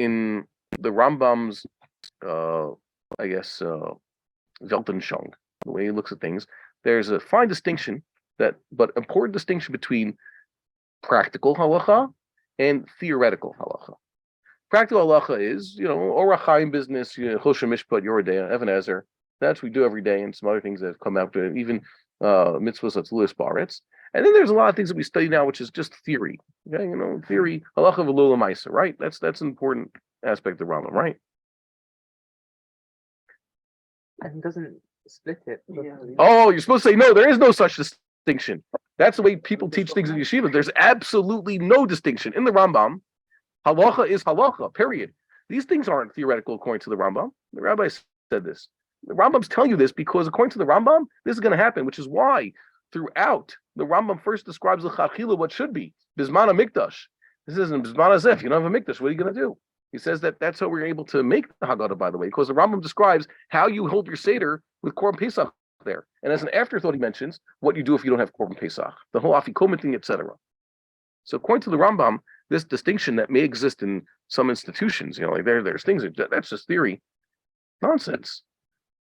in the Rambam's, I guess, Weltanschauung, the way he looks at things, there's a fine distinction but important distinction between practical halacha and theoretical halacha. Practical halacha is, Orach Chaim business, Choshen Mishpat, Yoredeya, Even Ezer. That's what we do every day, and some other things that have come out, even mitzvahs that's Louis Baritz. And then there's a lot of things that we study now, which is just theory. Okay, theory, halacha v'lo l'maisa, right? That's an important aspect of the Rambam, right? And doesn't split it. Yeah. Oh, you're supposed to say no. There is no such distinction. That's the way people teach things in yeshiva. There's absolutely no distinction in the Rambam. Halacha is halacha. Period. These things aren't theoretical according to the Rambam. The rabbi said this. The Rambam's telling you this because according to the Rambam, this is going to happen, which is why throughout the Rambam first describes the chachila what should be bisman mikdash. This isn't bisman azef. If you don't have a mikdash, what are you going to do? He says that's how we're able to make the Haggadah, by the way, because the Rambam describes how you hold your Seder with Korban Pesach there. And as an afterthought, he mentions what you do if you don't have Korban Pesach, the whole Afikomen thing, etc. So according to the Rambam, this distinction that may exist in some institutions, like there's things, that's just theory. Nonsense.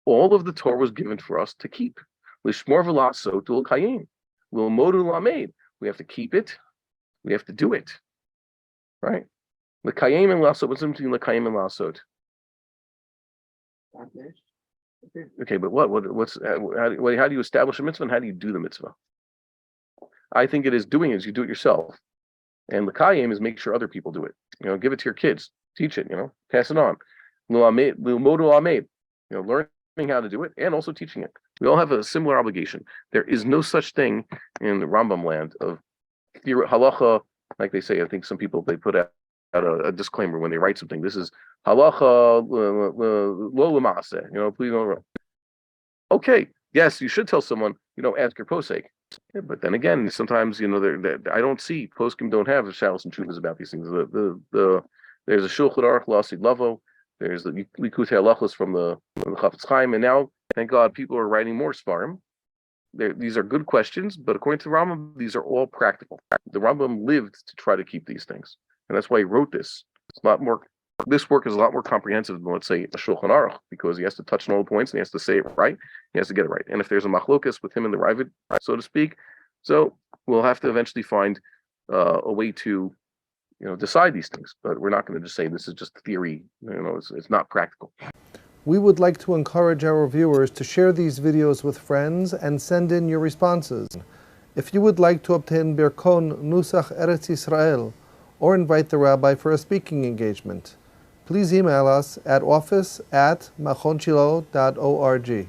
All of the Torah was given for us to keep. Lishmor v'lasot u'l-kayim. L'modu l'amid. We have to keep it. We have to do it. Right? L'kayim and lasot. What's the difference between l'kayim and lasot? Okay, but how do you establish a mitzvah and how do you do the mitzvah? I think it is doing it. You do it yourself. And l'kayim is make sure other people do it. Give it to your kids. Teach it, pass it on. L'modu l'amid. Learning how to do it and also teaching it. We all have a similar obligation. There is no such thing in the Rambam land of halacha, like they say. I think some people, they put out a disclaimer when they write something. This is halacha lo l'maaseh. Please don't. Okay, yes, you should tell someone, ask your posek. Yeah, but then again, sometimes I don't see poskim don't have shalos and truths about these things. There's a Shulchan Aruch Lasid Lavo. There's the Likutei Halachos from the Chafetz Chaim, and now, thank God, people are writing more Sfarim. These are good questions, but according to Rambam, these are all practical. The Rambam lived to try to keep these things, and that's why he wrote this. It's a lot more. This work is a lot more comprehensive than, let's say, a Shulchan Aruch, because he has to touch on all the points and he has to say it right. He has to get it right. And if there's a machlokas with him and the Ravid, so to speak, so we'll have to eventually find a way to decide these things, but we're not going to just say this is just theory. It's not practical. We would like to encourage our viewers to share these videos with friends and send in your responses. If you would like to obtain Birkon Nusach Eretz Yisrael or invite the rabbi for a speaking engagement, please email us at office@machonshilo.org.